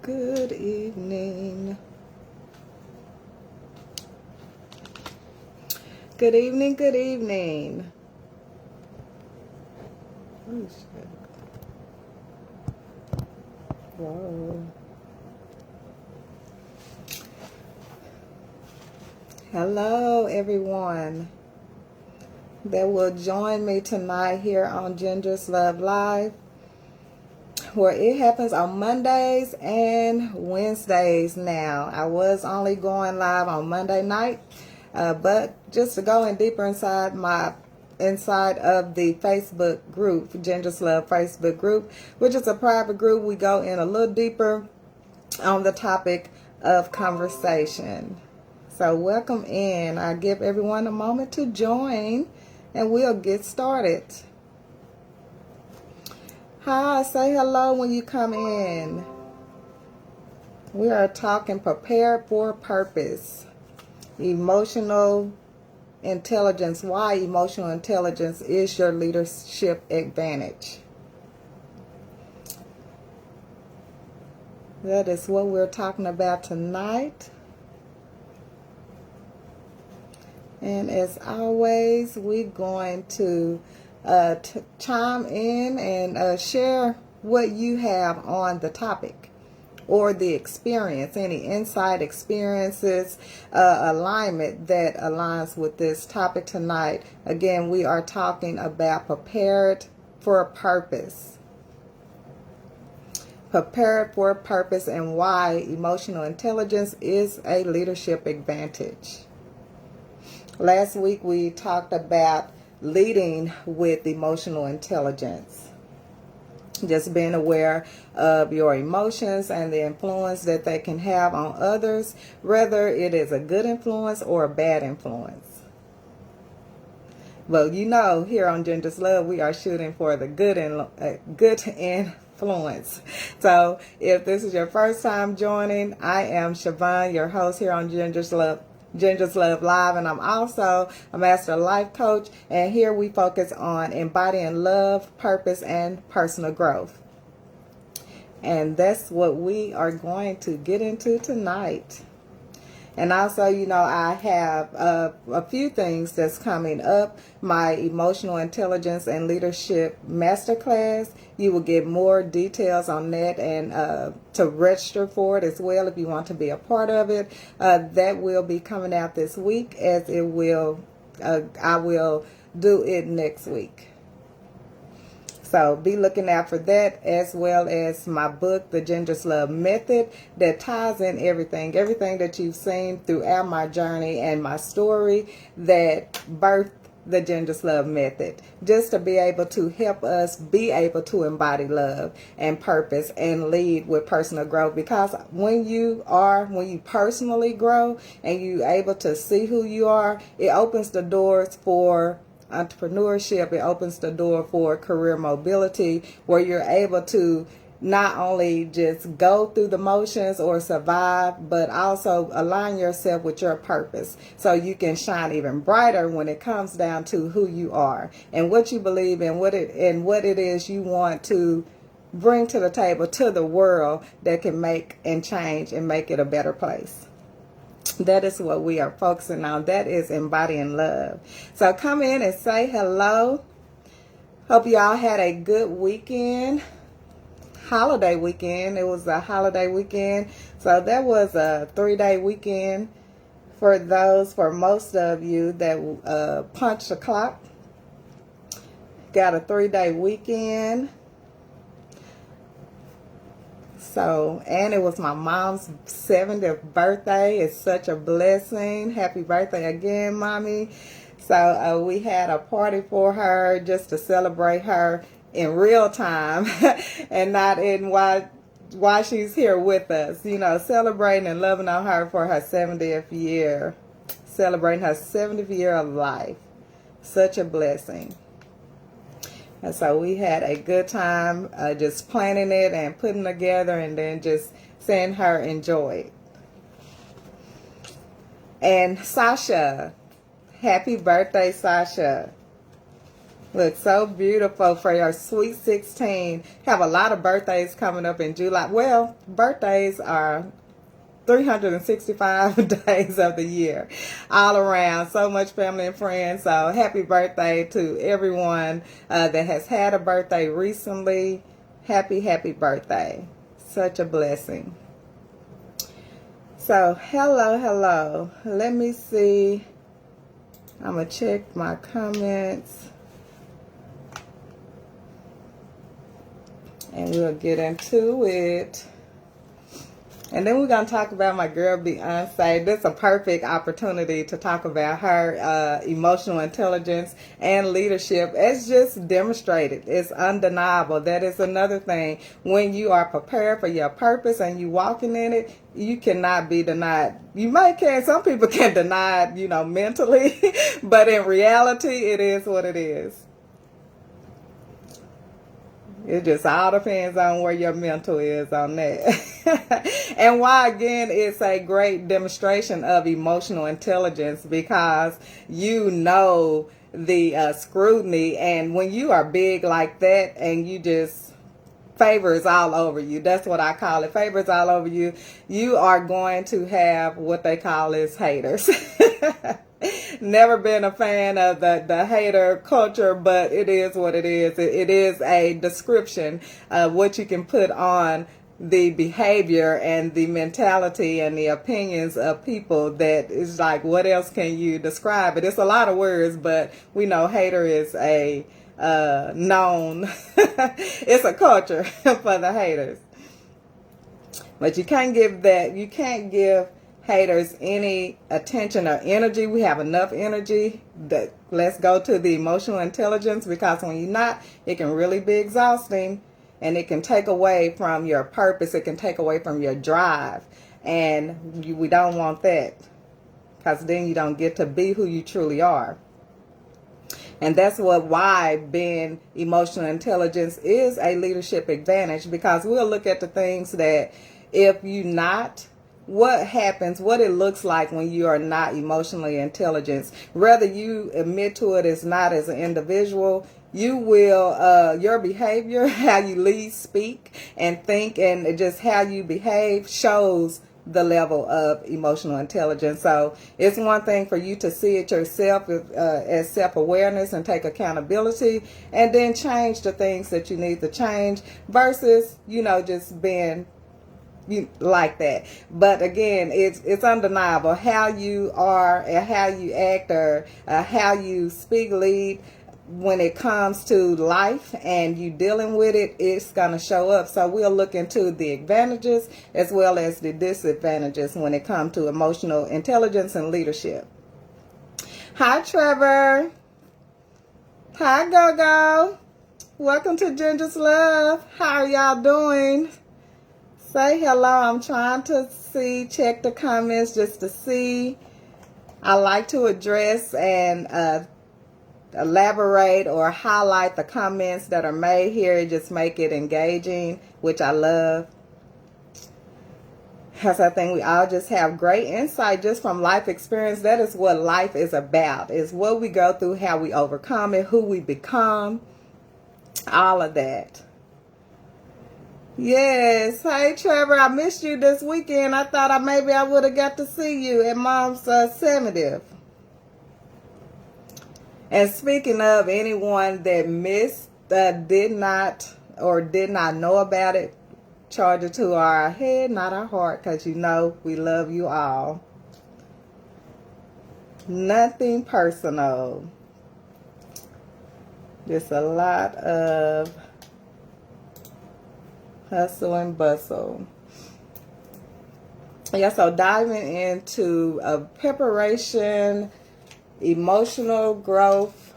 Good evening. Good evening, good evening. Oh, shit. Whoa. Hello, everyone that will join me tonight here on Ginger's Love Live, where it happens on Mondays and Wednesdays now. I was only going live on Monday night, but just to go in deeper inside of the Facebook group, Ginger's Love Facebook group, which is a private group, we go in a little deeper on the topic of conversation. So welcome in. I give everyone a moment to join and we'll get started. Hi, say hello when you come in. We are talking prepared for purpose. Emotional intelligence. Why emotional intelligence is your leadership advantage. That is what we're talking about tonight. And as always, we're going to chime in and share what you have on the topic or the experience, any inside experiences, alignment that aligns with this topic tonight. Again, we are talking about prepared for a purpose. Prepared for a purpose and why emotional intelligence is a leadership advantage. Last week we talked about leading with emotional intelligence. Just being aware of your emotions and the influence that they can have on others, whether it is a good influence or a bad influence. Well, you know, here on Ginger's Love, we are shooting for the good influence. So if this is your first time joining, I am Siobhan, your host here on Ginger's Love Live, and I'm also a master life coach, and here we focus on embodying love, purpose, and personal growth. And that's what we are going to get into tonight. And also, you know, I have a few things that's coming up. My Emotional Intelligence and Leadership Masterclass. You will get more details on that and to register for it as well if you want to be a part of it. That will be coming out this week, as it will. I will do it next week. So be looking out for that, as well as my book, The Ginger's Love Method, that ties in everything that you've seen throughout my journey and my story that birthed the Ginger's Love Method, just to be able to help us be able to embody love and purpose and lead with personal growth. Because when you personally grow and you're able to see who you are, it opens the doors for entrepreneurship. It opens the door for career mobility, where you're able to not only just go through the motions or survive, but also align yourself with your purpose so you can shine even brighter when it comes down to who you are and what you believe in, what it is you want to bring to the table, to the world, that can make and change and make it a better place. That is what we are focusing on. That is embodying love. So come in and say hello. Hope y'all had a good weekend. Holiday weekend. It was a holiday weekend. So that was a 3-day weekend for most of you that punched the clock. Got a 3-day weekend. So, and it was my mom's 70th birthday. It's such a blessing. Happy birthday again, Mommy. So we had a party for her just to celebrate her in real time and not in while she's here with us. You know, celebrating and loving on her for her 70th year. Celebrating her 70th year of life. Such a blessing. And so we had a good time just planning it and putting it together, and then just seeing her enjoy it. And Sasha, happy birthday, Sasha. Look so beautiful for your sweet 16. Have a lot of birthdays coming up in July. Well, birthdays are 365 days of the year, all around. So much family and friends. So happy birthday to everyone that has had a birthday recently. Happy, happy birthday. Such a blessing. So, hello. Let me see. I'm going to check my comments. And we'll get into it. And then we're going to talk about my girl Beyonce. This is a perfect opportunity to talk about her emotional intelligence and leadership. It's just demonstrated. It's undeniable. That is another thing. When you are prepared for your purpose and you walking in it, you cannot be denied. You might can. Some people can deny it, mentally. But in reality, it is what it is. It just all depends on where your mental is on that. And why, again, it's a great demonstration of emotional intelligence, because the scrutiny, and when you are big like that and you just favors all over you, that's what I call it, favors all over you, you are going to have what they call is haters. Never been a fan of the hater culture, but it is what it is. It is a description of what you can put on the behavior and the mentality and the opinions of people. That is like, what else can you describe it? It's a lot of words, but we know hater is a known, it's a culture for the haters. But you can't give haters any attention or energy. We have enough energy. Let's go to the emotional intelligence, because when you're not, it can really be exhausting, and it can take away from your purpose. It can take away from your drive, and we don't want that, because then you don't get to be who you truly are. And that's why being emotional intelligence is a leadership advantage, because we'll look at the things that if you're not, what happens, what it looks like when you are not emotionally intelligent. Whether you admit to it as not as an individual, you will, your behavior, how you lead, speak, and think, and just how you behave shows the level of emotional intelligence. So it's one thing for you to see it yourself as self-awareness and take accountability, and then change the things that you need to change, versus, just being like that. But again, it's undeniable how you are and how you act, or how you speak, lead, when it comes to life and you dealing with it, it's going to show up. So we'll look into the advantages as well as the disadvantages when it comes to emotional intelligence and leadership. Hi, Trevor. Hi, Go-Go. Welcome to Ginger's Love. How are y'all doing? Say hello. I'm trying to check the comments just to see. I like to address and elaborate or highlight the comments that are made here. Just make it engaging, which I love, because I think we all just have great insight just from life experience. That is what life is about, is what we go through, how we overcome it, who we become, all of that. Yes. Hey, Trevor, I missed you this weekend. I thought maybe I would have got to see you at Mom's 70th. And speaking of anyone that missed, did not know about it, charge it to our head, not our heart, because we love you all. Nothing personal. Just a lot of hustle and bustle. Yeah, so diving into preparation, emotional growth,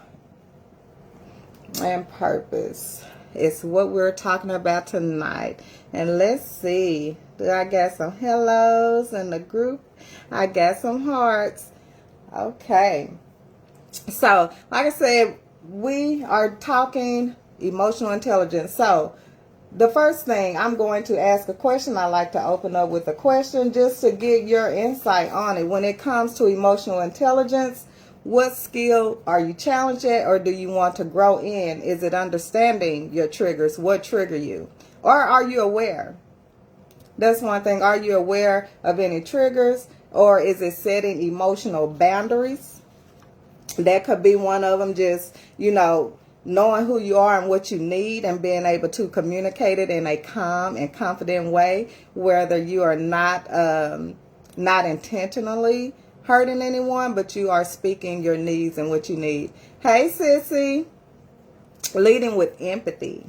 and purpose is what we're talking about tonight. And let's see, I got some hellos in the group. I got some hearts. Okay, so like I said, we are talking emotional intelligence. So the first thing, I'm going to ask a question. I like to open up with a question just to get your insight on it. When it comes to emotional intelligence, What skill are you challenged at, or do you want to grow in? Is it understanding your triggers? What trigger you? Or are you aware? That's one thing. Are you aware of any triggers, or is it setting emotional boundaries? That could be one of them. Just, knowing who you are and what you need and being able to communicate it in a calm and confident way, whether you are not intentionally hurting anyone, but you are speaking your needs and what you need. Hey, sissy. Leading with empathy.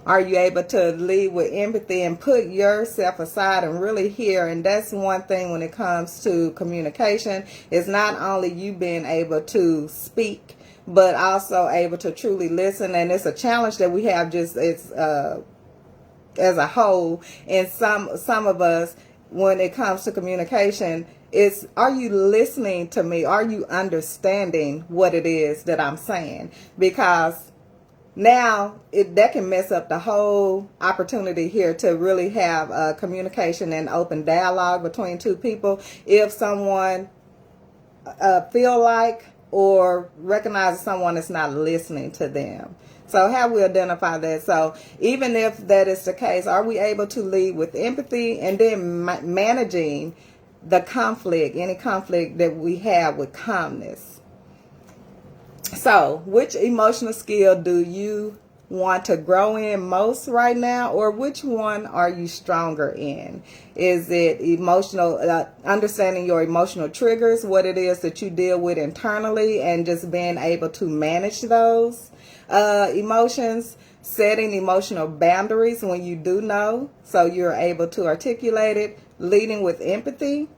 Are you able to lead with empathy and put yourself aside and really hear? And that's one thing when it comes to communication, is not only you being able to speak, but also able to truly listen. And it's a challenge that we have just as a whole. And some of us, when it comes to communication, is, are you listening to me? Are you understanding what it is that I'm saying? Because now that can mess up the whole opportunity here to really have communication and open dialogue between two people. If someone feel like or recognize someone is not listening to them. So how we identify that? So even if that is the case, are we able to lead with empathy and then managing the conflict, any conflict that we have, with calmness? So which emotional skill do you want to grow in most right now, or which one are you stronger in? Is it emotional, understanding your emotional triggers, what it is that you deal with internally, and just being able to manage those emotions, setting emotional boundaries when you do know, so you're able to articulate it, leading with empathy,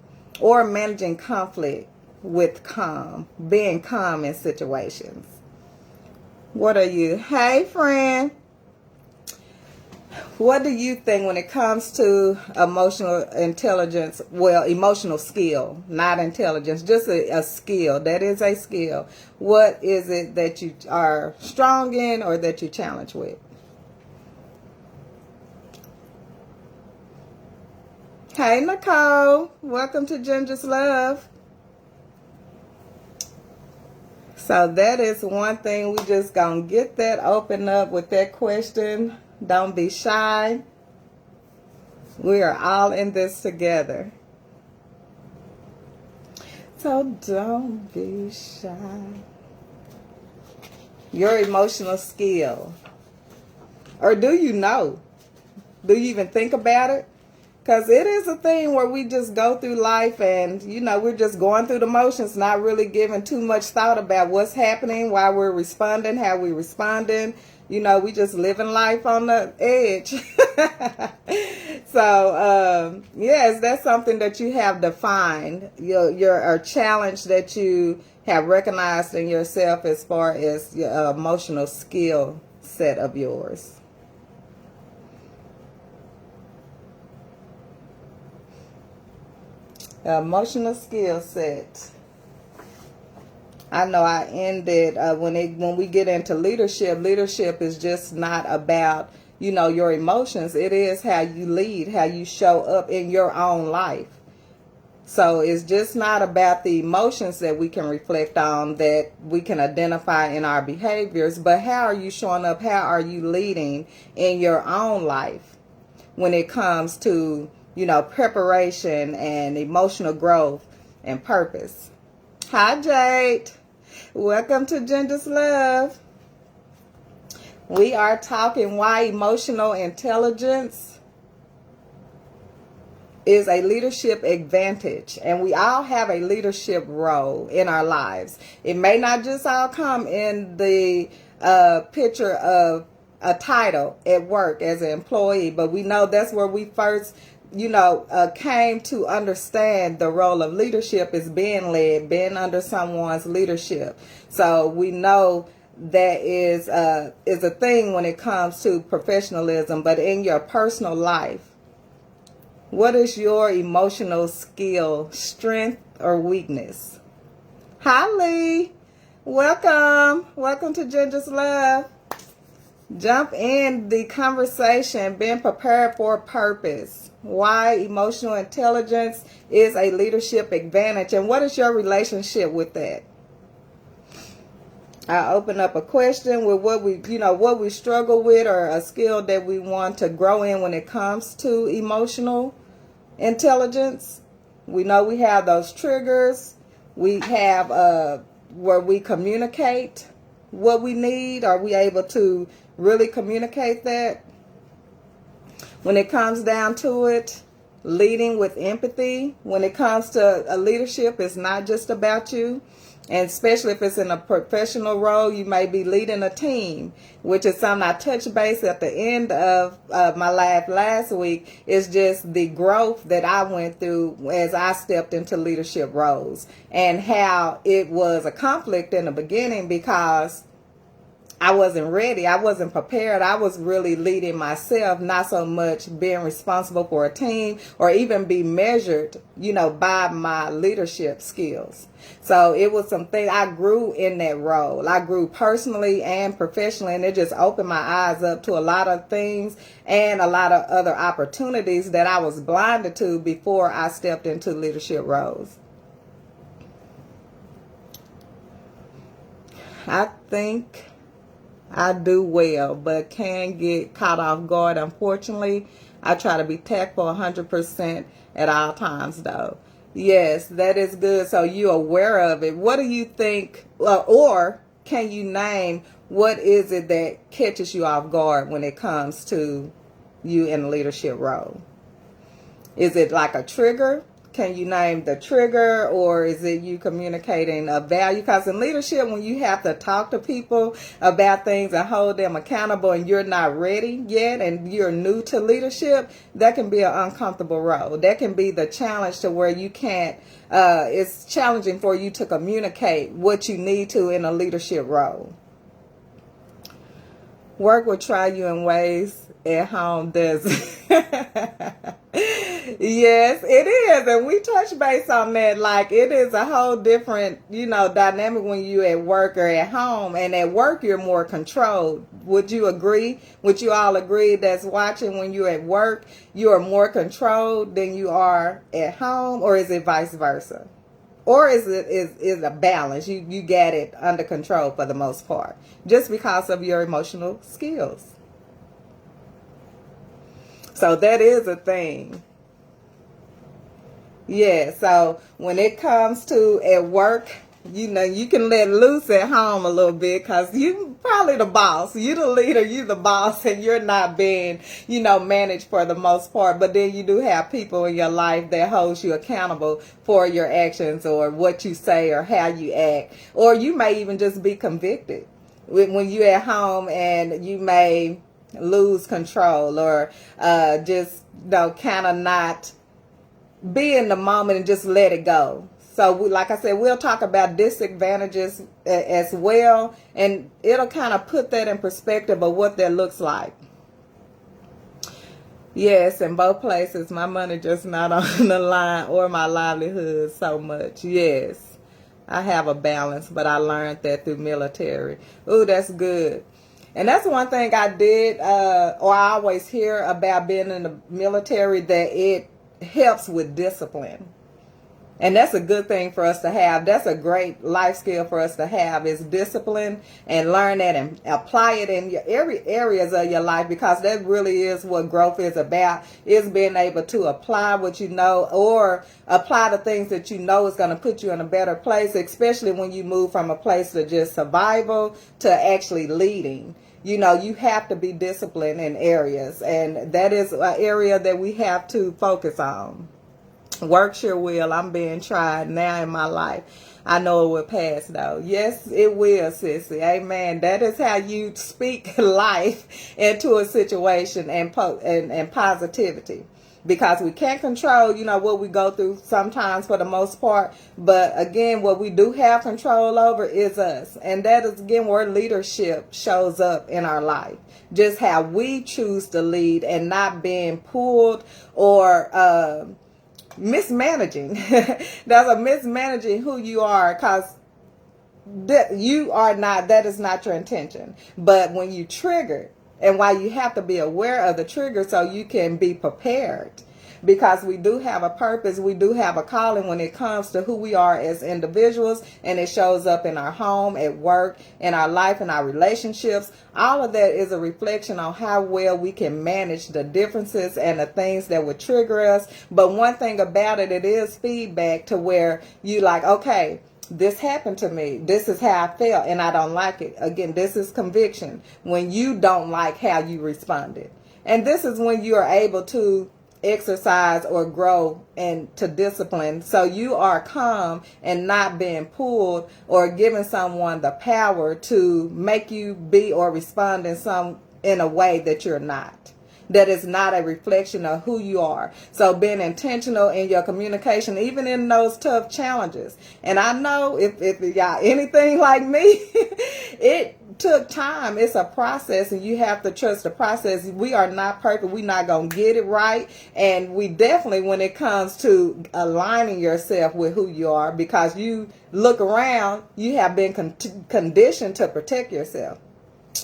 or managing conflict with calm, being calm in situations? What are you? Hey, friend. What do you think when it comes to emotional intelligence? Well, emotional skill, not intelligence, just a skill. That is a skill. What is it that you are strong in or that you challenge with? Hey, Nicole. Welcome to Ginger's Love. So that is one thing. We just gonna get that open up with that question. Don't be shy. We are all in this together. So don't be shy. Your emotional skill. Or do you know? Do you even think about it? Because it is a thing where we just go through life and, we're just going through the motions, not really giving too much thought about what's happening, why we're responding, how we're responding. We just living life on the edge. So, yes, that's something that you have defined. Your challenge that you have recognized in yourself as far as your emotional skill set of yours. Emotional skill set. I know I ended when we get into leadership. Leadership is just not about your emotions. It is how you lead, how you show up in your own life. So it's just not about the emotions that we can reflect on, that we can identify in our behaviors, but how are you showing up? How are you leading in your own life when it comes to preparation and emotional growth and purpose? Hi, Jade. Welcome to Ginger's Love. We are talking why emotional intelligence is a leadership advantage. And we all have a leadership role in our lives. It may not just all come in the picture of a title at work as an employee, but we know that's where we first came to understand the role of leadership is being led, being under someone's leadership. So we know that is a thing when it comes to professionalism, but in your personal life, what is your emotional skill, strength, or weakness? Hi, Lee. Welcome to Ginger's Love. Jump in the conversation, being prepared for a purpose. Why emotional intelligence is a leadership advantage, and what is your relationship with that? I open up a question with what what we struggle with, or a skill that we want to grow in when it comes to emotional intelligence. We know we have those triggers. We have where we communicate what we need. Are we able to really communicate that? When it comes down to it, leading with empathy. When it comes to a leadership, it's not just about you. And especially if it's in a professional role, you may be leading a team, which is something I touched base at the end of my live last week. Is just the growth that I went through as I stepped into leadership roles, and how it was a conflict in the beginning because I wasn't ready. I wasn't prepared. I was really leading myself, not so much being responsible for a team or even be measured, by my leadership skills. So it was something I grew in that role. I grew personally and professionally, and it just opened my eyes up to a lot of things and a lot of other opportunities that I was blinded to before I stepped into leadership roles. I think I do well, but can get caught off guard. Unfortunately, I try to be tactful 100% at all times, though. Yes, that is good. So you're aware of it. What do you think, or can you name what is it that catches you off guard when it comes to you in a leadership role? Is it like a trigger? Can you name the trigger, or is it you communicating a value? Because in leadership, when you have to talk to people about things and hold them accountable, and you're not ready yet and you're new to leadership, that can be an uncomfortable role. That can be the challenge to where you can't, it's challenging for you to communicate what you need to in a leadership role. Work will try you in ways at home doesn't. Yes, it is. And we touch base on that. Like, it is a whole different, dynamic when you at work or at home. And at work, you're more controlled. Would you agree? Would you all agree that's watching when you're at work, you are more controlled than you are at home? Or is it vice versa? Or is it a balance? You get it under control for the most part, just because of your emotional skills. So that is a thing. Yeah, so when it comes to at work, you can let loose at home a little bit, because you probably the boss. You the leader, you the boss, and you're not being, managed for the most part. But then you do have people in your life that holds you accountable for your actions or what you say or how you act. Or you may even just be convicted when you're at home, and you may lose control, or just, kind of not be in the moment and just let it go. So like I said, we'll talk about disadvantages as well, and it'll kind of put that in perspective of what that looks like. Yes, in both places, my money just not on the line, or my livelihood so much. Yes, I have a balance, but I learned that through military. Ooh, that's good. And that's one thing I did, or I always hear about being in the military, that it helps with discipline. And that's a good thing for us to have. That's a great life skill for us to have, is discipline, and learn that and apply it in every areas of your life, because that really is what growth is about, is being able to apply what you know, or apply the things that you know is going to put you in a better place, especially when you move from a place of just survival to actually leading. You have to be disciplined in areas, and that is an area that we have to focus on. Work your will. I'm being tried now in my life. I know it will pass, though. Yes, it will, sissy. Amen. That is how you speak life into a situation, and positivity. Because we can't control, what we go through sometimes for the most part. But again, what we do have control over is us. And that is, again, where leadership shows up in our life. Just how we choose to lead, and not being pulled or mismanaging. That's a mismanaging who you are, because that is not your intention. But when you trigger, and why you have to be aware of the trigger so you can be prepared. because we do have a purpose, we do have a calling when it comes to who we are as individuals, and it shows up in our home, at work, in our life, in our relationships. All of that is a reflection on how well we can manage the differences and the things that would trigger us. But one thing about it, it is feedback to where you like, okay, this happened to me. This is how I felt and I don't like it. Again, this is conviction when you don't like how you responded. And this is when you are able to exercise or grow and to discipline. So you are calm and not being pulled or giving someone the power to make you be or respond in a way that you're not. That is not a reflection of who you are. So being intentional in your communication, even in those tough challenges. And I know if y'all anything like me, it took time. It's a process, and you have to trust the process. We are not perfect. We're not going to get it right. And we definitely, when it comes to aligning yourself with who you are, because you look around, you have been conditioned to protect yourself.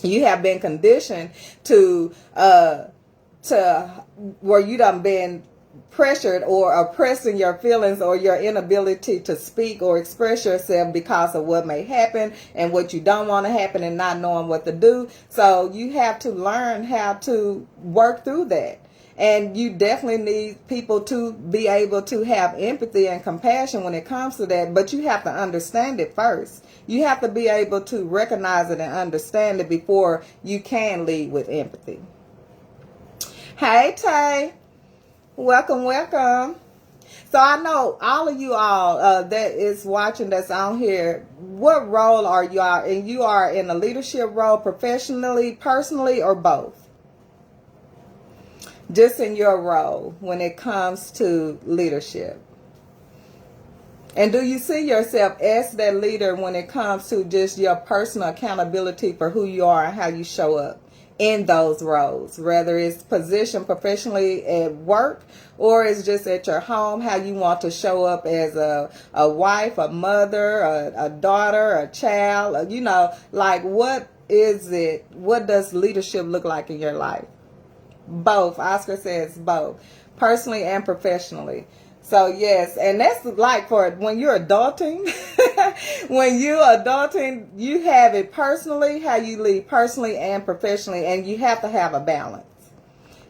You have been conditioned to where you done been pressured or oppressing your feelings or your inability to speak or express yourself because of what may happen and what you don't want to happen and not knowing what to do. So you have to learn how to work through that. And you definitely need people to be able to have empathy and compassion when it comes to that. But you have to understand it first. You have to be able to recognize it and understand it before you can lead with empathy. Hey, Tay. Welcome, welcome. So I know all of you all that is watching, that's on here, what role are you all in? You are in a leadership role professionally, personally, or both? Just in your role when it comes to leadership. And do you see yourself as that leader when it comes to just your personal accountability for who you are and how you show up in those roles, whether it's position professionally at work or it's just at your home, how you want to show up as a wife, a mother, a daughter, a child, you know, like what does leadership look like in your life? Both. Oscar says both, personally and professionally. So yes, and that's like for when you're adulting, you have it personally, how you lead personally and professionally, and you have to have a balance.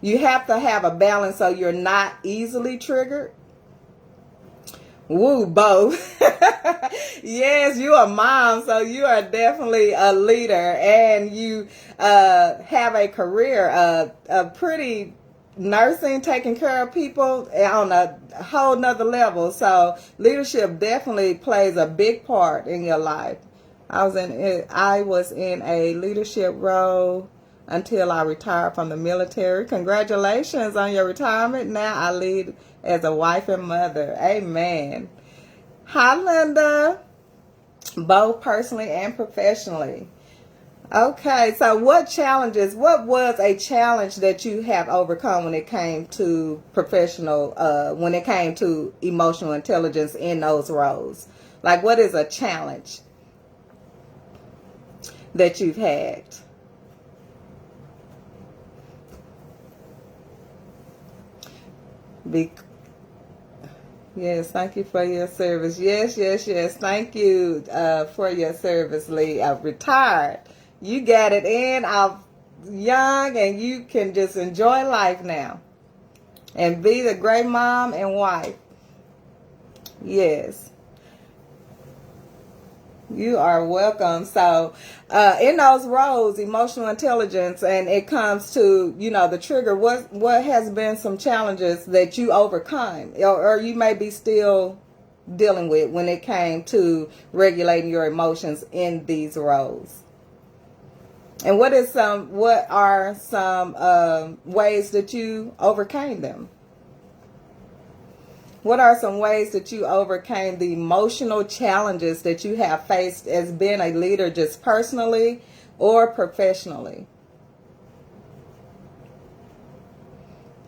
You have to have a balance so you're not easily triggered. Woo, both. Yes, you are a mom, so you are definitely a leader, and you have a career, a pretty nursing, taking care of people on a whole nother level. So leadership definitely plays a big part in your life. I was in a leadership role until I retired from the military. Congratulations on your retirement. Now I lead as a wife and mother. Amen. Hi, Linda. Both personally and professionally. Okay, so what was a challenge that you have overcome when it came to when it came to emotional intelligence in those roles? Like, what is a challenge that you've had? Yes, thank you for your service. Yes. Thank you for your service, Lee. I've retired. You got it in. I'm young, and you can just enjoy life now and be the great mom and wife. Yes. You are welcome. So in those roles, emotional intelligence, and it comes to, the trigger, what has been some challenges that you overcome or you may be still dealing with when it came to regulating your emotions in these roles? And what are some ways that you overcame them? What are some ways that you overcame the emotional challenges that you have faced as being a leader, just personally or professionally?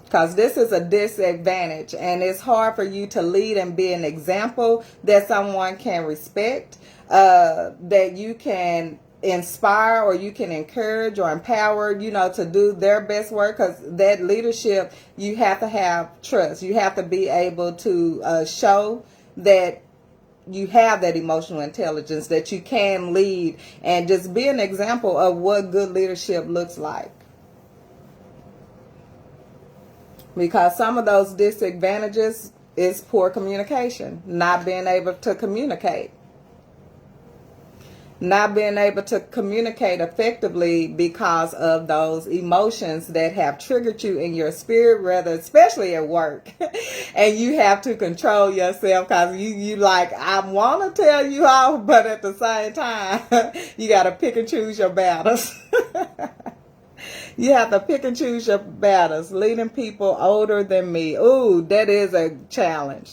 Because this is a disadvantage, and it's hard for you to lead and be an example that someone can respect, that you can inspire or you can encourage or empower, to do their best work. Because that leadership, you have to have trust. You have to be able to show that you have that emotional intelligence, that you can lead, and just be an example of what good leadership looks like. Because some of those disadvantages is poor communication, not being able to communicate. Not being able to communicate effectively because of those emotions that have triggered you in your spirit, especially at work. And you have to control yourself because you like, I want to tell you off, but at the same time, you got to pick and choose your battles. You have to pick and choose your battles. Leading people older than me. Ooh, that is a challenge.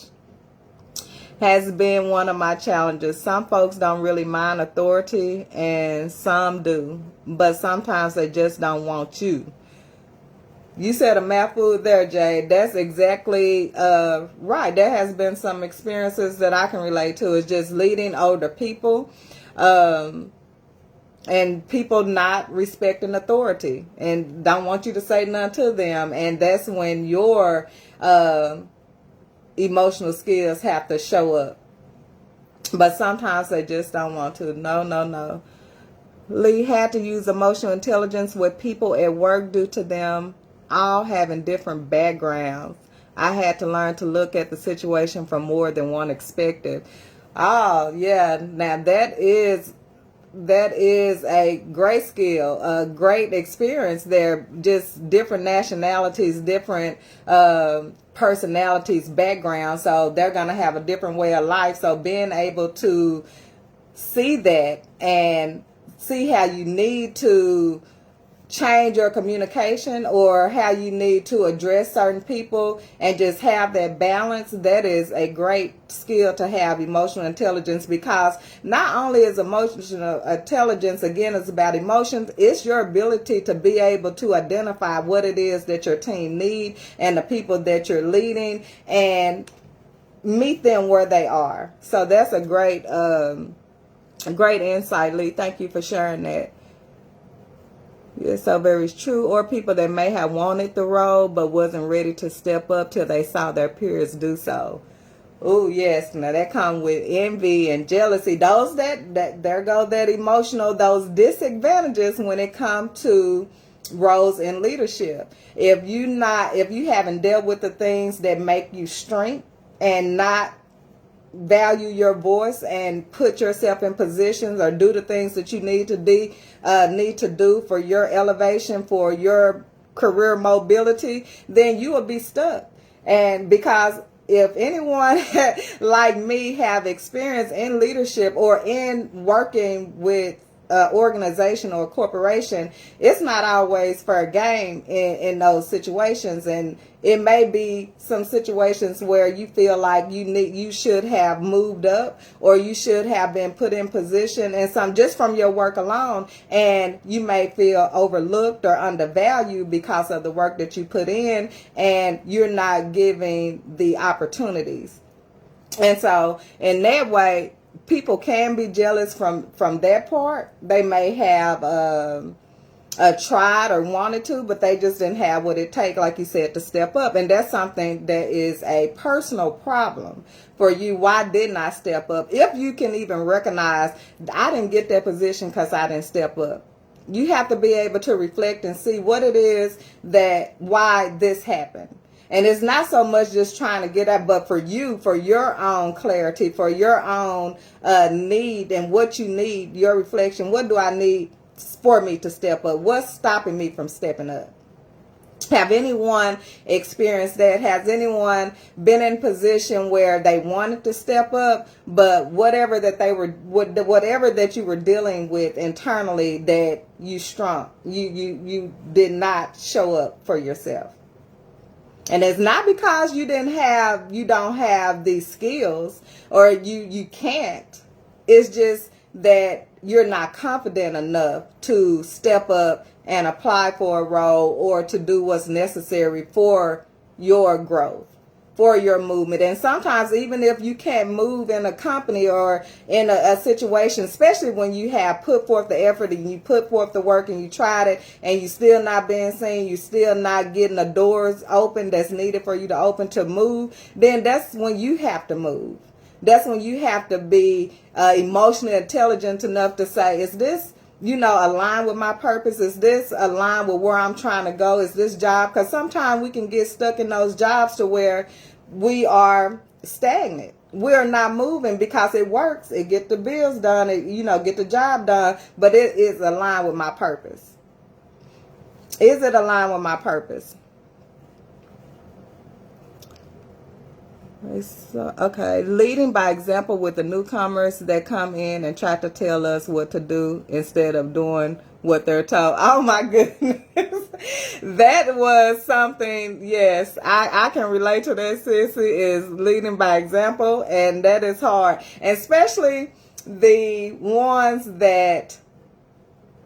Has been one of my challenges. Some folks don't really mind authority and some do, but sometimes they just don't want you. You said a mouthful there, Jay. That's exactly right. There has been some experiences that I can relate to. It's just leading older people and people not respecting authority and don't want you to say nothing to them. And that's when your emotional skills have to show up. But sometimes they just don't want to. No. Lee had to use emotional intelligence with people at work due to them all having different backgrounds. I had to learn to look at the situation from more than one perspective. Oh, yeah. Now that is a great skill, a great experience. They're just different nationalities, different personalities, backgrounds, so they're going to have a different way of life. So being able to see that and see how you need to change your communication or how you need to address certain people and just have that balance, that is a great skill to have, emotional intelligence. Because not only is emotional intelligence, again, it's about emotions, it's your ability to be able to identify what it is that your team need and the people that you're leading and meet them where they are. So that's a great insight, Lee. Thank you for sharing that. It's so very true. Or people that may have wanted the role but wasn't ready to step up till they saw their peers do so. Oh yes, now that comes with envy and jealousy. Those that there go that emotional, those disadvantages when it comes to roles in leadership. If you haven't dealt with the things that make you strength and not value your voice and put yourself in positions or do the things that you need to do for your elevation, for your career mobility, then you will be stuck. And because if anyone like me have experience in leadership or in working with organization or corporation, it's not always fair game in those situations. And it may be some situations where you feel like you should have moved up or you should have been put in position and some just from your work alone, and you may feel overlooked or undervalued because of the work that you put in and you're not giving the opportunities. And so in that way, people can be jealous from that part. They may have tried or wanted to, but they just didn't have what it takes, like you said, to step up. And that's something that is a personal problem for you. Why didn't I step up? If you can even recognize, I didn't get that position because I didn't step up. You have to be able to reflect and see what it is why this happened. And it's not so much just trying to get at, but for you, for your own clarity, for your own need and what you need, your reflection. What do I need for me to step up? What's stopping me from stepping up? Have anyone experienced that? Has anyone been in position where they wanted to step up, but whatever that you were dealing with internally that you did not show up for yourself? And it's not because you don't have these skills or you can't. It's just that you're not confident enough to step up and apply for a role or to do what's necessary for your growth. for your movement. And sometimes even if you can't move in a company or in a situation, especially when you have put forth the effort and you put forth the work and you tried it and you still not being seen, you still not getting the doors open that's needed for you to open to move, then that's when you have to move. That's when you have to be emotionally intelligent enough to say, is this, aligned with my purpose? Is this aligned with where I'm trying to go? Is this job? Because sometimes we can get stuck in those jobs to where we are stagnant. We're not moving because it works. It get the bills done. It, get the job done. But it is aligned with my purpose. Is it aligned with my purpose? So, okay, leading by example with the newcomers that come in and try to tell us what to do instead of doing what they're told. Oh my goodness. That was something, yes, I can relate to that, sissy, is leading by example, and that is hard. And especially the ones that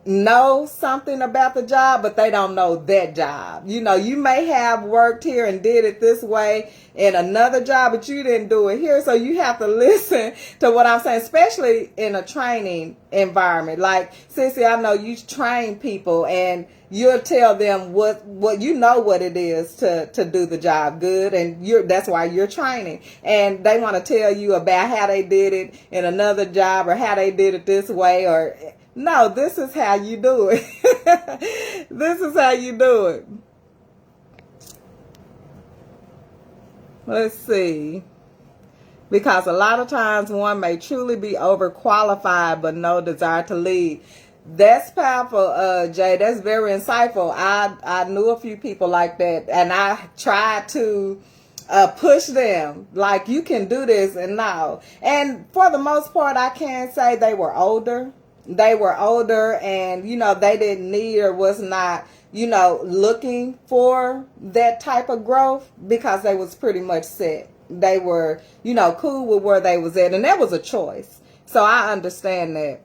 know something about the job, but they don't know that job. You may have worked here and did it this way in another job, but you didn't do it here. So you have to listen to what I'm saying, especially in a training environment. Like, Sissy, I know you train people and you'll tell them what what it is to do the job good, and that's why you're training. And they want to tell you about how they did it in another job or how they did it this way, or no, this is how you do it. This is how you do it. Let's see. Because a lot of times one may truly be overqualified but no desire to lead. That's powerful, Jay. That's very insightful. I knew a few people like that, and I tried to push them like, you can do this, and no. And for the most part, I can say they were older. They were older, and they didn't need or was not looking for that type of growth because they was pretty much set. They were cool with where they was at, and that was a choice. So I understand that.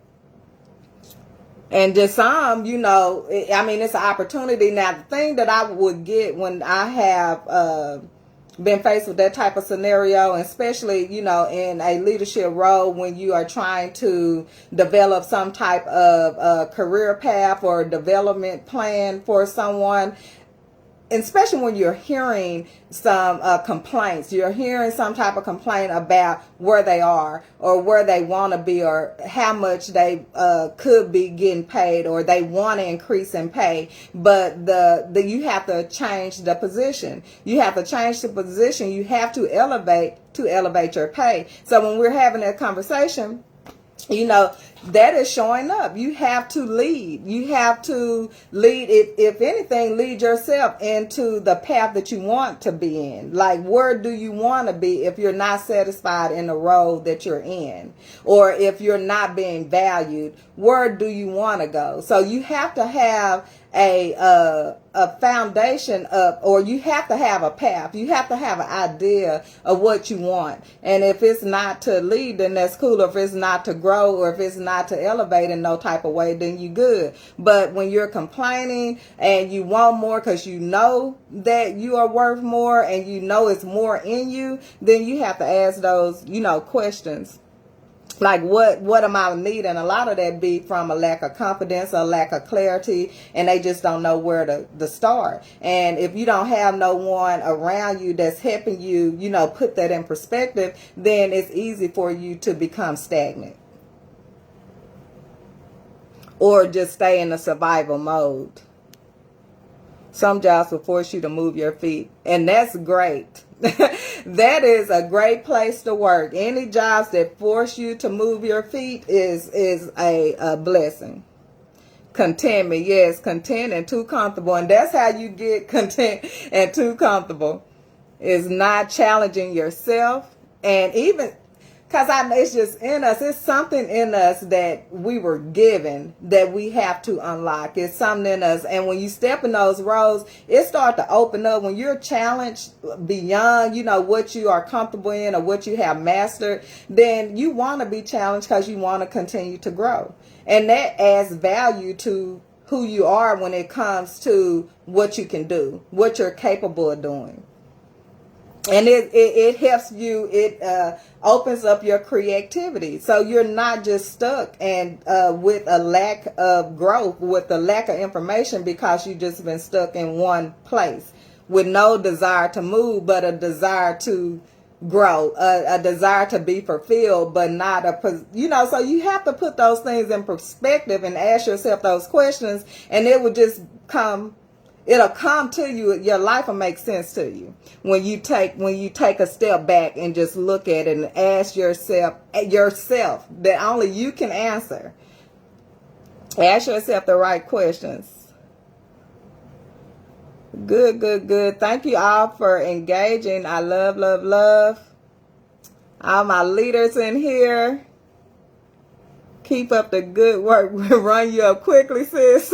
And just some, it's an opportunity. Now, the thing that I would get when I have been faced with that type of scenario, and especially, in a leadership role when you are trying to develop some type of career path or development plan for someone, and especially when you're hearing some complaints, you're hearing some type of complaint about where they are or where they want to be or how much they could be getting paid, or they want to increase in pay, but you have to change the position. You have to change the position. You have to elevate your pay. So when we're having that conversation, that is showing up. You have to lead. You have to lead, if anything, lead yourself into the path that you want to be in. Like, where do you want to be if you're not satisfied in the role that you're in? Or if you're not being valued, where do you want to go? So you have to have a foundation of, or you have to have a path. You have to have an idea of what you want. And if it's not to lead, then that's cool. Or if it's not to grow, or if it's not to elevate in no type of way, then you good. But when you're complaining and you want more because you know that you are worth more and it's more in you, then you have to ask those, questions. Like, what am I needing? A lot of that be from a lack of confidence, a lack of clarity, and they just don't know where to start. And if you don't have no one around you that's helping you, put that in perspective, then it's easy for you to become stagnant or just stay in a survival mode. Some jobs will force you to move your feet, and that's great. That is a great place to work. Any jobs that force you to move your feet is a blessing. Contentment, yes, content and too comfortable. And that's how you get content and too comfortable, is not challenging yourself. And even because it's just in us. It's something in us that we were given that we have to unlock. It's something in us. And when you step in those roles, it starts to open up. When you're challenged beyond, what you are comfortable in or what you have mastered, then you want to be challenged because you want to continue to grow. And that adds value to who you are when it comes to what you can do, what you're capable of doing. And it helps you. It opens up your creativity, so you're not just stuck and with a lack of growth, with a lack of information, because you just been stuck in one place with no desire to move, but a desire to grow, a desire to be fulfilled, but not so you have to put those things in perspective and ask yourself those questions, and it would just it'll come to you. Your life will make sense to you when you take a step back and just look at it and ask yourself that only you can answer. Ask yourself the right questions. Good. Thank you all for engaging. I love all my leaders in here. Keep up the good work. Run you up quickly, sis.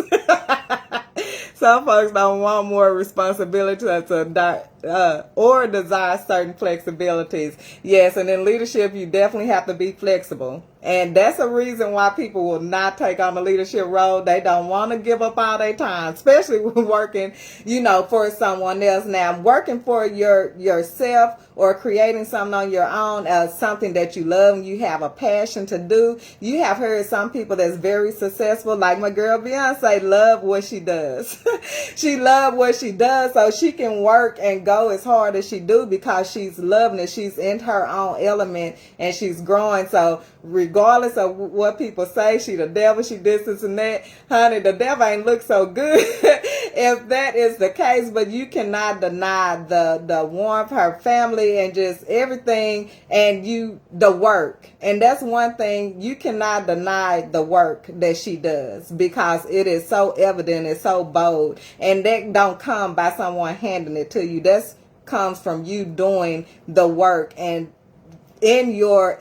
Some folks don't want more responsibility or desire certain flexibilities. Yes, and in leadership, you definitely have to be flexible. And that's a reason why people will not take on a leadership role. They don't want to give up all their time, especially when working, for someone else. Now, working for yourself or creating something on your own, something that you love and you have a passion to do. You have heard some people that's very successful, like my girl Beyonce, love what she does. She love what she does, so she can work and go as hard as she do because she's loving it. She's in her own element and she's growing. So regardless of what people say, she the devil, she this and that, honey, the devil ain't look so good if that is the case. But you cannot deny the warmth, her family, and just everything, and the work. And that's one thing, you cannot deny the work that she does because it is so evident, it's so bold, and that don't come by someone handing it to you. That comes from you doing the work and in your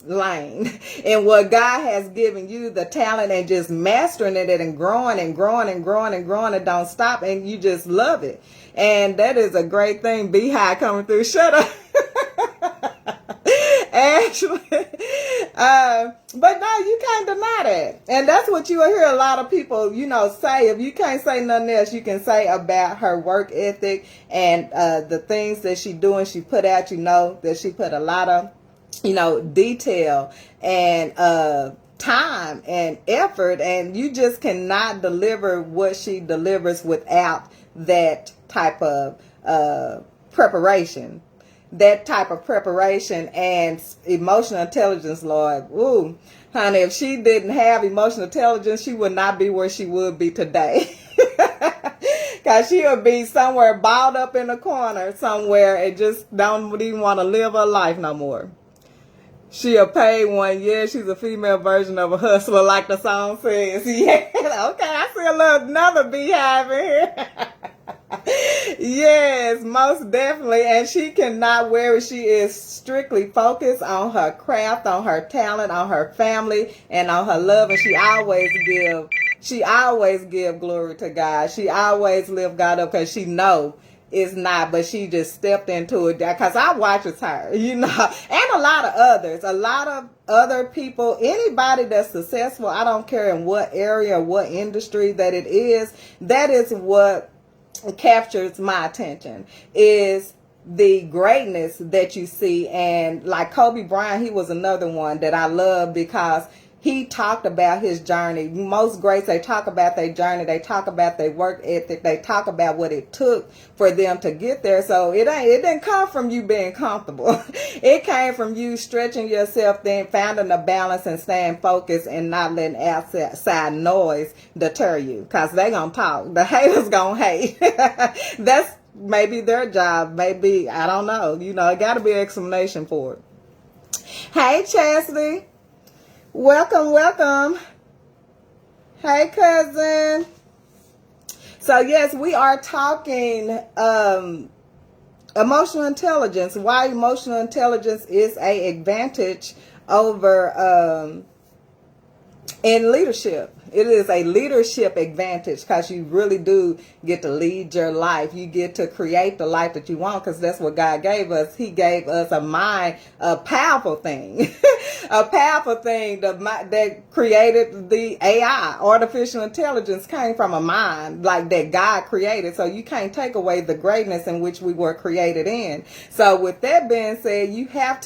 lane and what God has given you, the talent, and just mastering it and growing and don't stop, and you just love it. And that is a great thing. Beehive coming through. Shut up. Actually, but no, you can't deny that. And that's what you will hear a lot of people, say. If you can't say nothing else, you can say about her work ethic and the things that she doing. She put out, that she put a lot of, detail and time and effort, and you just cannot deliver what she delivers without that type of preparation. That type of preparation and emotional intelligence, Lord. Ooh, honey, if she didn't have emotional intelligence, she would not be where she would be today. Because she would be somewhere balled up in a corner somewhere and just don't even want to live her life no more. She a paid one. Yeah, she's a female version of a hustler, like the song says. Yeah, okay, I see another beehive in here. Yes, most definitely. And she cannot wear it. She is strictly focused on her craft, on her talent, on her family, and on her love. And she always give glory to God. She always lift God up because she know it's not, but she just stepped into it because I watches her, and a lot of other people, anybody that's successful. I don't care in what area, what industry that it is. That is what captures my attention, is the greatness that you see. And like Kobe Bryant, he was another one that I love because he talked about his journey. Most greats, they talk about their journey. They talk about their work ethic. They talk about what it took for them to get there. So it didn't come from you being comfortable. It came from you stretching yourself, then finding a balance and staying focused and not letting outside noise deter you. Because they going to talk. The haters going to hate. That's maybe their job. Maybe, I don't know. It got to be an explanation for it. Hey, Chastity. Welcome. Hey, cousin. So yes, we are talking emotional intelligence. Why emotional intelligence is an advantage over in leadership. it is a leadership advantage, because you really do get to lead your life. You get to create the life that you want, because that's what God gave us. He gave us a mind, a powerful thing, a powerful thing that created the AI. Artificial intelligence came from a mind like that God created. So you can't take away the greatness in which we were created in. So with that being said, you have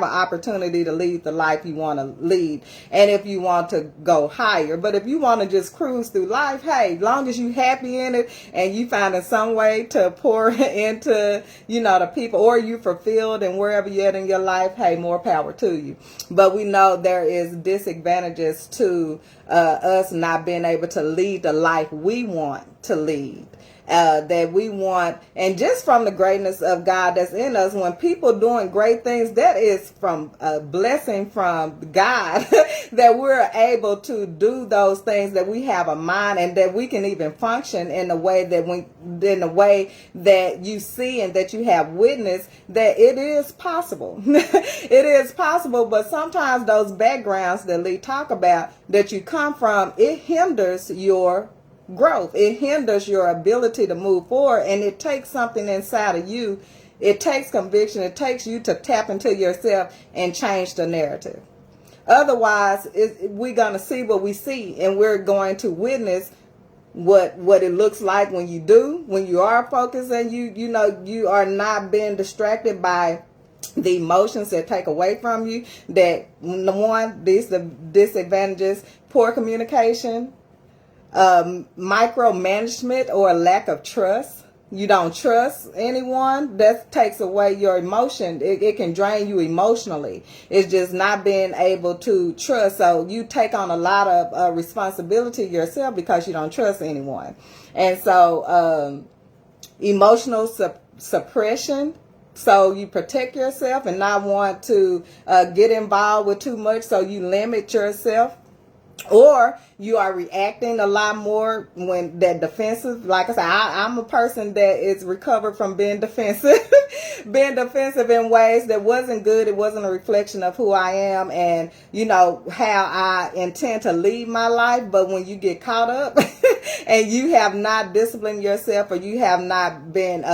an opportunity to lead the life you want to lead. And if you want to go higher, but if you want to just cruise through life, hey, long as you happy in it and you finding some way to pour into, the people, or you fulfilled and wherever you're at in your life, hey, more power to you. But we know there is disadvantages to us not being able to lead the life we want to lead. That we want, and just from the greatness of God that's in us, when people doing great things, that is from a blessing from God that we're able to do those things, that we have a mind, and that we can even function in the way that you see and that you have witnessed that it is possible. It is possible, but sometimes those backgrounds that Lee talk about that you come from, it hinders your growth. It hinders your ability to move forward, and it takes something inside of you. It takes conviction. It takes you to tap into yourself and change the narrative. Otherwise, we're going to see what we see, and we're going to witness what it looks like when you are focused, and you are not being distracted by the emotions that take away from you. That the disadvantages: poor communication, micromanagement, or a lack of trust. You don't trust anyone. That takes away your emotion. It can drain you emotionally. It's just not being able to trust. So you take on a lot of responsibility yourself because you don't trust anyone. And so emotional suppression. So you protect yourself and not want to get involved with too much. So you limit yourself. Or you are reacting a lot more when that defensive. Like I said, I'm a person that is recovered from being defensive, being defensive in ways that wasn't good. It wasn't a reflection of who I am and, how I intend to lead my life. But when you get caught up and you have not disciplined yourself, or you have not been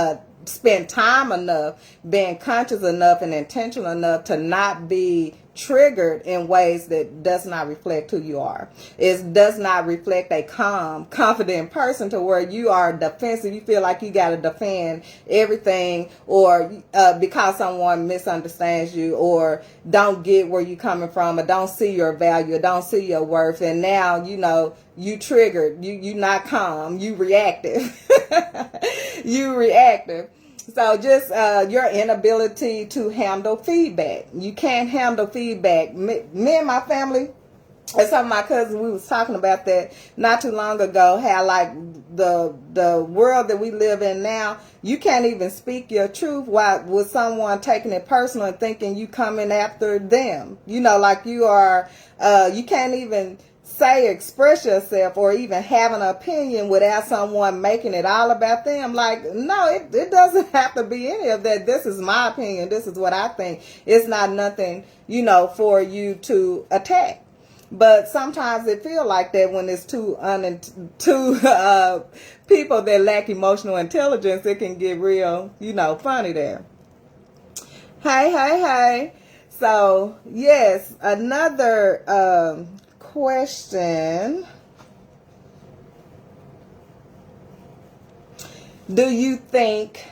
spend time enough, being conscious enough and intentional enough to not be triggered in ways that does not reflect who you are. It does not reflect a calm, confident person, to where you are defensive. You feel like you got to defend everything, or because someone misunderstands you, or don't get where you're coming from, or don't see your value, or don't see your worth. And now, you triggered. You not calm. You reactive. You reactive. So just your inability to handle feedback. You can't handle feedback. Me and my family, and some of my cousins, we was talking about that not too long ago, how like the world that we live in now, you can't even speak your truth with someone taking it personal and thinking you coming after them. Like you are, you can't even express yourself or even have an opinion without someone making it all about them. Like, no, it doesn't have to be any of that. This is my opinion. This is what I think. It's not nothing, for you to attack. But sometimes it feel like that when it's two people that lack emotional intelligence. It can get real, funny there. Hey. So, yes, another question. Do you think,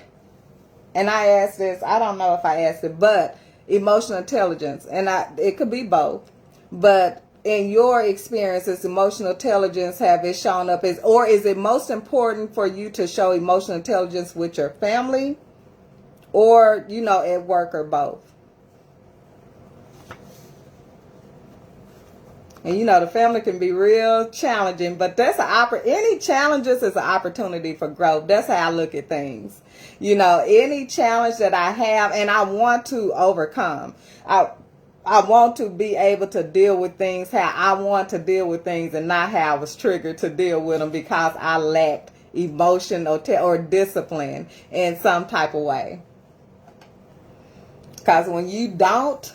and I asked this, I don't know if I asked it, but emotional intelligence, and it could be both, but in your experience, is emotional intelligence, have it shown up or is it most important for you to show emotional intelligence with your family, or, at work, or both? And the family can be real challenging, but that's any challenges is an opportunity for growth. That's how I look at things. Any challenge that I have and I want to overcome, I want to be able to deal with things how I want to deal with things, and not how I was triggered to deal with them because I lacked emotion or discipline in some type of way. Because when you don't,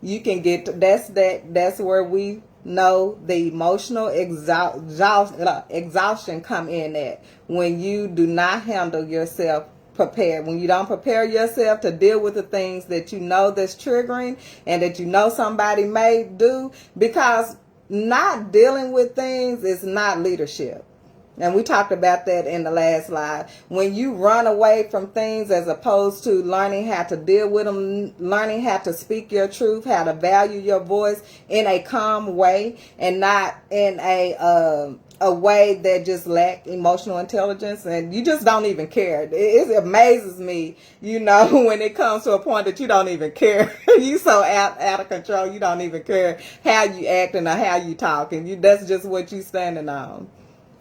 you can get that's where we know the emotional exhaustion come in at when you do not handle yourself prepared, when you don't prepare yourself to deal with the things that you know that's triggering and that you know somebody may do, because not dealing with things is not leadership. And we talked about that in the last slide. When you run away from things as opposed to learning how to deal with them, learning how to speak your truth, how to value your voice in a calm way and not in a way that just lack emotional intelligence, and you just don't even care. It amazes me, when it comes to a point that you don't even care. You so out of control, you don't even care how you acting or how you talking. That's just what you standing on.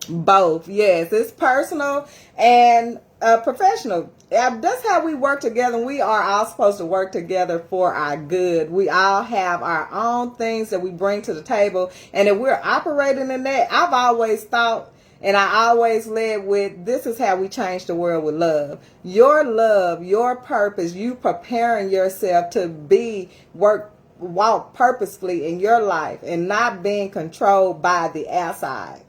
Both, yes, it's personal and professional. That's how we work together. We are all supposed to work together for our good. We all have our own things that we bring to the table, and if we're operating in that, I've always thought, and I always led with, this is how we change the world with love. Love, your purpose, you preparing yourself to walk purposefully in your life and not being controlled by the outside,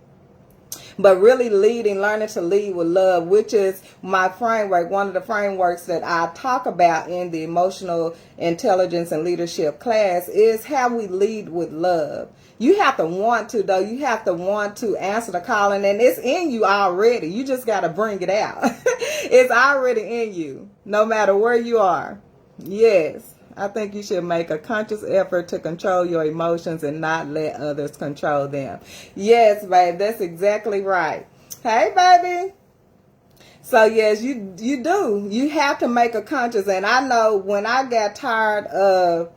but really learning to lead with love, which is my framework. One of the frameworks that I talk about in the emotional intelligence and leadership class is how we lead with love. You have to want to, though. You have to want to answer the calling, and it's in you already. You just got to bring it out. It's already in you, no matter where you are. Yes. I think you should make a conscious effort to control your emotions and not let others control them. Yes, babe, that's exactly right. Hey, baby. So, yes, you do. You have to make a conscious. And I know when I got tired of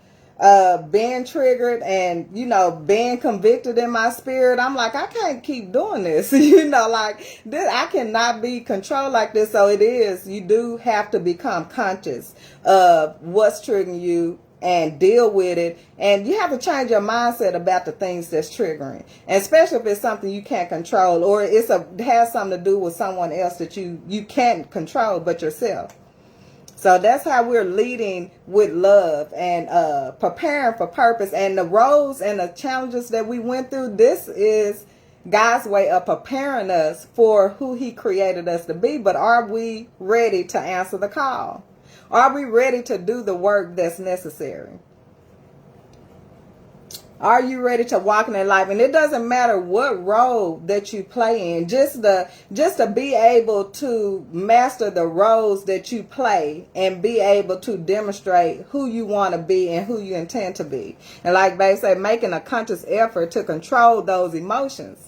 being triggered and, being convicted in my spirit, I'm like, I can't keep doing this. I cannot be controlled like this. So you do have to become conscious of what's triggering you and deal with it. And you have to change your mindset about the things that's triggering, and especially if it's something you can't control, or it has something to do with someone else that you can't control but yourself. So that's how we're leading with love and preparing for purpose. And the roles and the challenges that we went through, this is God's way of preparing us for who He created us to be. But are we ready to answer the call? Are we ready to do the work that's necessary? Are you ready to walk in that life? And it doesn't matter what role that you play in, just to be able to master the roles that you play and be able to demonstrate who you want to be and who you intend to be. And like they say, making a conscious effort to control those emotions.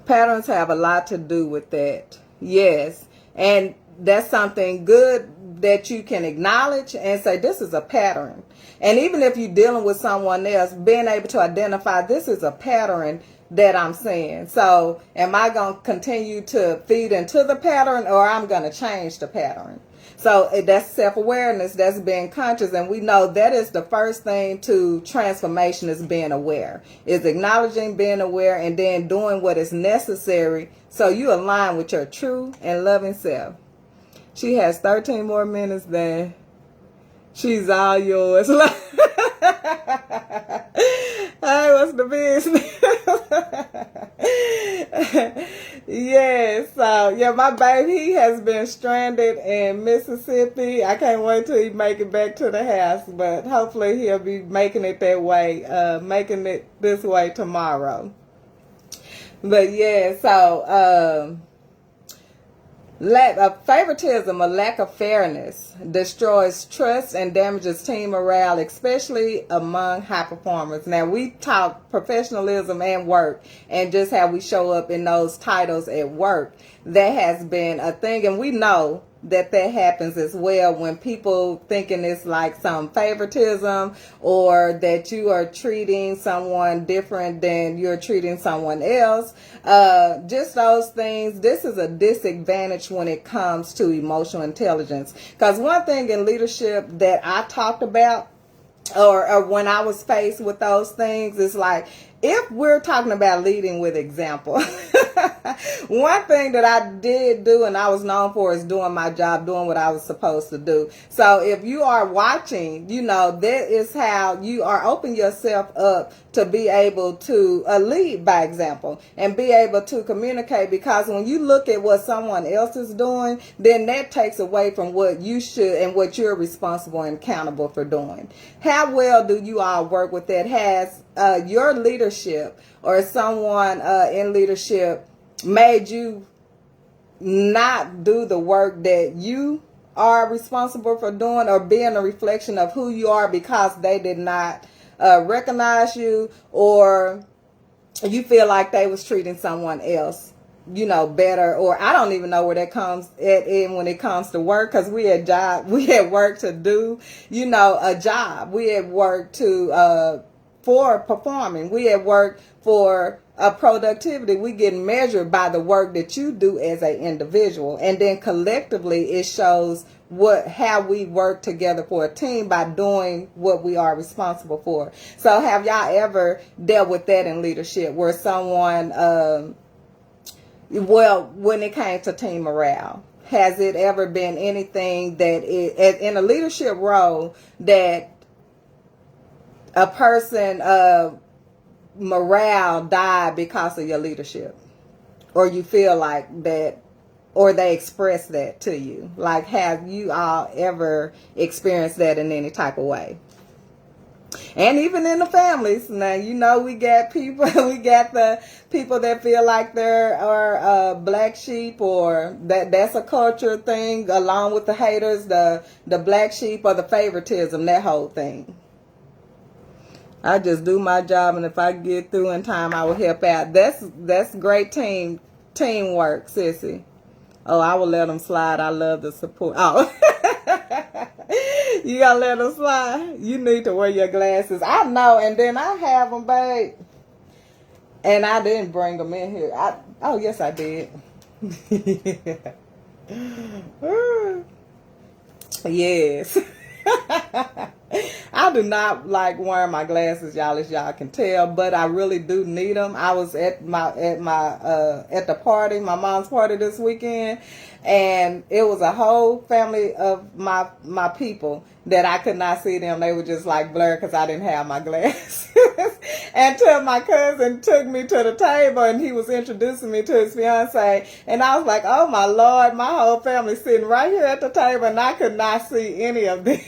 Patterns have a lot to do with that. Yes. And that's something good that you can acknowledge and say, this is a pattern. And even if you're dealing with someone else, being able to identify, this is a pattern that I'm seeing. So am I going to continue to feed into the pattern, or I'm going to change the pattern? So that's self-awareness, that's being conscious. And we know that is the first thing to transformation, is being aware, is acknowledging, being aware, and then doing what is necessary so you align with your true and loving self. She has 13 more minutes then. She's all yours. Hey, what's the business? Yes, my baby, he has been stranded in Mississippi. I can't wait till he make it back to the house, but hopefully he'll be making it that way, making it this way tomorrow. But yeah, so favoritism, a lack of fairness, destroys trust and damages team morale, especially among high performers. Now, we talk professionalism and work and just how we show up in those titles at work. That has been a thing, and we know that happens as well when people thinking it's like some favoritism, or that you are treating someone different than you're treating someone else. Just those things. This is a disadvantage when it comes to emotional intelligence. Because one thing in leadership that I talked about, or when I was faced with those things, is like, if we're talking about leading with example, one thing that I did do and I was known for is doing my job, doing what I was supposed to do. So if you are watching, that is how you are opening yourself up to be able to lead by example and be able to communicate, because when you look at what someone else is doing, then that takes away from what you should and what you're responsible and accountable for doing. How well do you all work with that? Has your leadership or someone in leadership made you not do the work that you are responsible for doing, or being a reflection of who you are because they did not recognize you, or you feel like they was treating someone else better? Or I don't even know where that comes in when it comes to work, because we had work to do a job. We had work to for performing. We had work for productivity. We get measured by the work that you do as an individual, and then collectively it shows how we work together for a team by doing what we are responsible for. So have y'all ever dealt with that in leadership, where someone when it came to team morale, has it ever been anything that in a leadership role that a person morale died because of your leadership, or you feel like that, or they express that to you? Like, have you all ever experienced that in any type of way? And even in the families, now we got people, we got the people that feel like they're black sheep, or that's a culture thing, along with the haters, the black sheep, or the favoritism, that whole thing. I just do my job, and if I get through in time, I will help out. That's great teamwork, sissy. Oh, I will let them slide. I love the support. Oh, you gotta let them slide. You need to wear your glasses. I know, and then I have them, babe. And I didn't bring them in here. Oh, yes, I did. Yes. I do not like wearing my glasses, y'all, as y'all can tell, but I really do need them. I was at the party, my mom's party this weekend, and it was a whole family of my people that I could not see them. They were just like blurred because I didn't have my glasses. Until my cousin took me to the table and he was introducing me to his fiance, and I was like, oh my Lord, my whole family sitting right here at the table and I could not see any of them.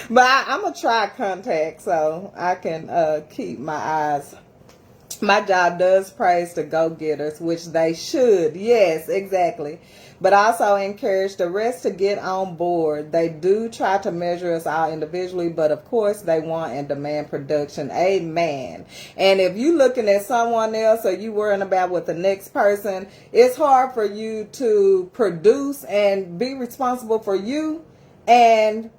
But I'm going to try contact so I can keep my eyes. My job does praise the go-getters, which they should. Yes, exactly. But also encourage the rest to get on board. They do try to measure us all individually, but of course they want and demand production. Amen. And if you looking at someone else, or you worrying about what the next person, it's hard for you to produce and be responsible for you. And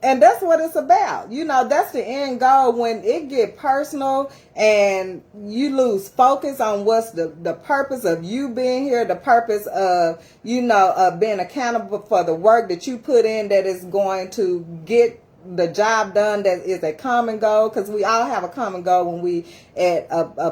that's what it's about. That's the end goal. When it get personal and you lose focus on what's the purpose of you being here, the purpose of, being accountable for the work that you put in that is going to get the job done, that is a common goal, because we all have a common goal when we at a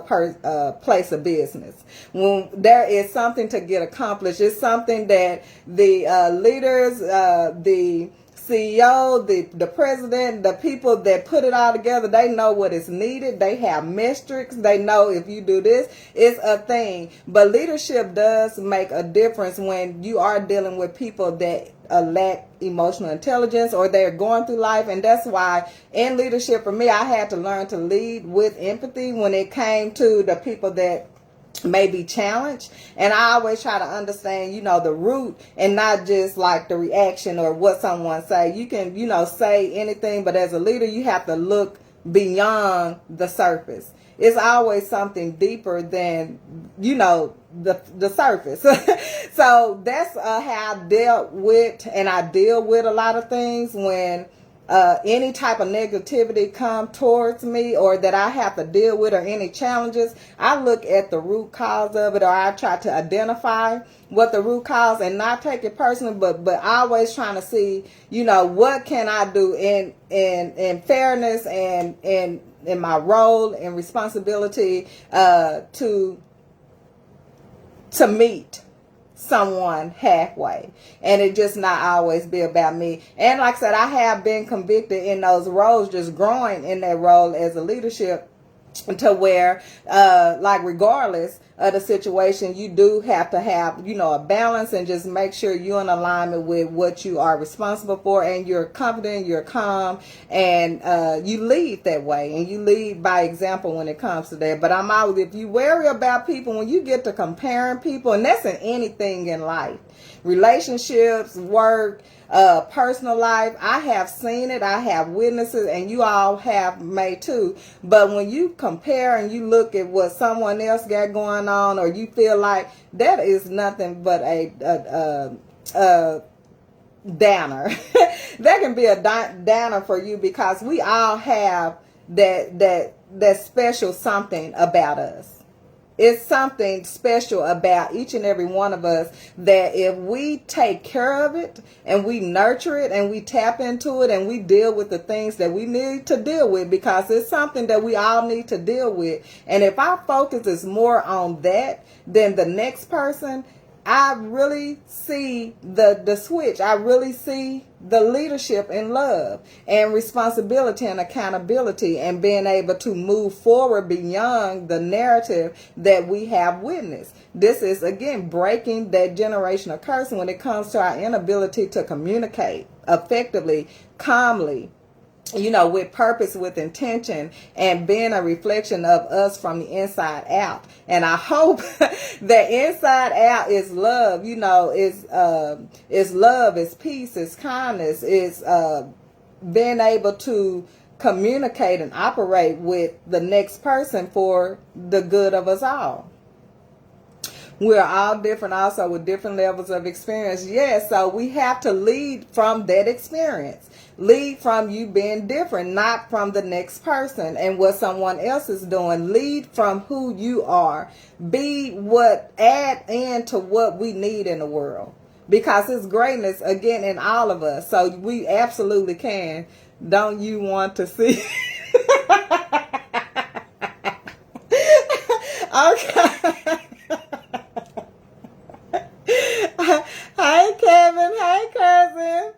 place of business. When there is something to get accomplished, it's something that the leaders, the CEO, the president, the people that put it all together, they know what is needed. They have metrics. They know if you do this, it's a thing. But leadership does make a difference when you are dealing with people that lack emotional intelligence, or they're going through life. And that's why in leadership, for me, I had to learn to lead with empathy when it came to the people that may be challenged. And I always try to understand, the root, and not just like the reaction or what someone say. You can, say anything, but as a leader, you have to look beyond the surface. It's always something deeper than, the surface. So that's how I dealt with, and I deal with a lot of things when any type of negativity come towards me or that I have to deal with or any challenges, I look at the root cause of it, or I try to identify what the root cause and not take it personally, but always trying to see, what can I do in fairness and in my role and responsibility to meet someone halfway, and it just not always be about me. And like I said, I have been convicted in those roles, just growing in that role as a leadership, to where like regardless of the situation, you do have to have a balance and just make sure you're in alignment with what you are responsible for, and you're confident, you're calm, and you lead that way, and you lead by example when it comes to that. But I'm always, if you worry about people, when you get to comparing people, and that's in anything in life, relationships, work, personal life, I have seen it, I have witnesses, and you all have made too. But when you compare and you look at what someone else got going on, or you feel like that is nothing but a downer, that can be a downer for you, because we all have that special something about us. It's something special about each and every one of us, that if we take care of it and we nurture it and we tap into it and we deal with the things that we need to deal with, because it's something that we all need to deal with. And if our focus is more on that than the next person, I really see the switch. I really see the leadership in love and responsibility and accountability, and being able to move forward beyond the narrative that we have witnessed. This is, again, breaking that generational curse when it comes to our inability to communicate effectively, calmly, with purpose, with intention, and being a reflection of us from the inside out. And I hope that inside out is love, is love, is peace, is kindness, is being able to communicate and operate with the next person for the good of us all. We're all different, also with different levels of experience. Yes, so we have to lead from that experience. Lead from you being different, not from the next person and what someone else is doing. Lead from who you are. Be add in to what we need in the world, because it's greatness, again, in all of us. So we absolutely can. Don't you want to see? Okay. Hi, Kevin. Hi, cousin.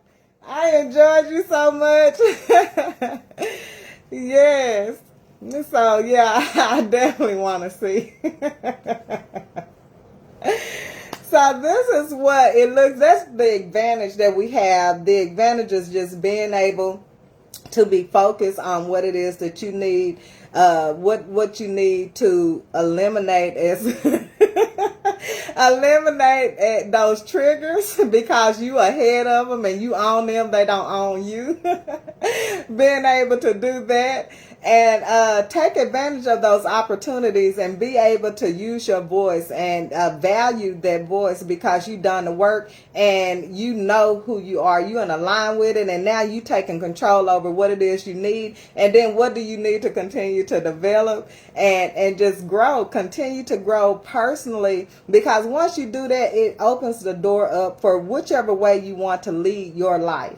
I enjoyed you so much. Yes. So, yeah, I definitely want to see. So this is what it looks. That's the advantage that we have. The advantage is just being able to be focused on what it is that you need, what you need to eliminate eliminate those triggers, because you ahead of them and you own them, they don't own you. Being able to do that and take advantage of those opportunities and be able to use your voice and value that voice, because you've done the work and you know who you are. You're in line with it, and now you taking control over what it is you need, and then what do you need to continue to develop and just grow, continue to grow personally, because once you do that, it opens the door up for whichever way you want to lead your life.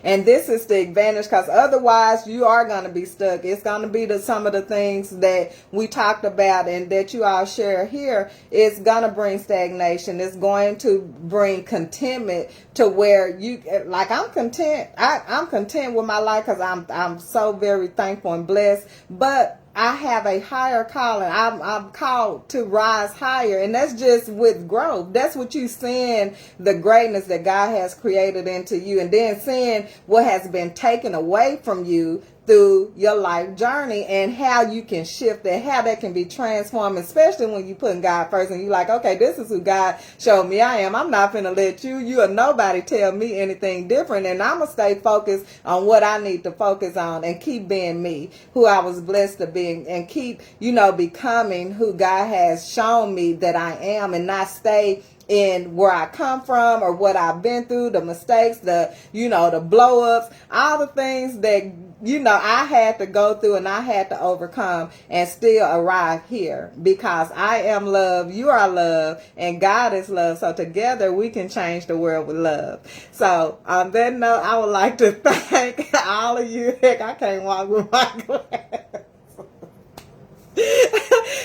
And this is the advantage, because otherwise you are going to be stuck. It's going to be some of the things that we talked about and that you all share here. It's going to bring stagnation. It's going to bring contentment, to where you, like, I'm content. I'm content with my life, because I'm so very thankful and blessed. But I have a higher calling. I'm called to rise higher, and that's just with growth. That's what you seeing, the greatness that God has created into you, and then seeing what has been taken away from you through your life journey, and how you can shift that, how that can be transformed, especially when you putting God first and you like, okay, this is who God showed me I am. I'm not finna let you or nobody tell me anything different, and I'm gonna stay focused on what I need to focus on and keep being me, who I was blessed to be, and keep, becoming who God has shown me that I am, and not stay in where I come from or what I've been through, the mistakes, the, the blow ups, all the things that, I had to go through and I had to overcome and still arrive here, because I am love, you are love, and God is love. So together we can change the world with love. So on that note, I would like to thank all of you. Heck, I can't walk with my glasses.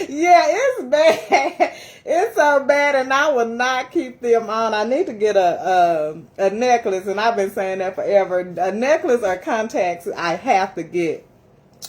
Yeah, it's bad. It's so bad, and I will not keep them on. I need to get a necklace, and I've been saying that forever. A necklace or contacts I have to get.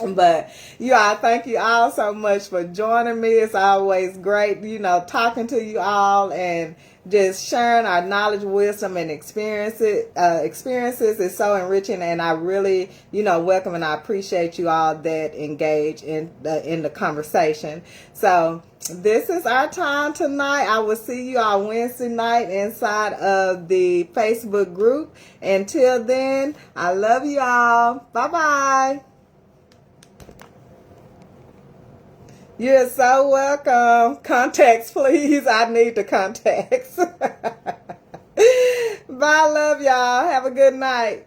But I thank you all so much for joining me. It's always great, talking to you all and just sharing our knowledge, wisdom, and experiences is so enriching. And I really, welcome and I appreciate you all that engage in the conversation. So this is our time tonight. I will see you all Wednesday night inside of the Facebook group. Until then, I love you all. Bye-bye. You're so welcome. Contacts, please. I need the contacts. Bye. Love y'all. Have a good night.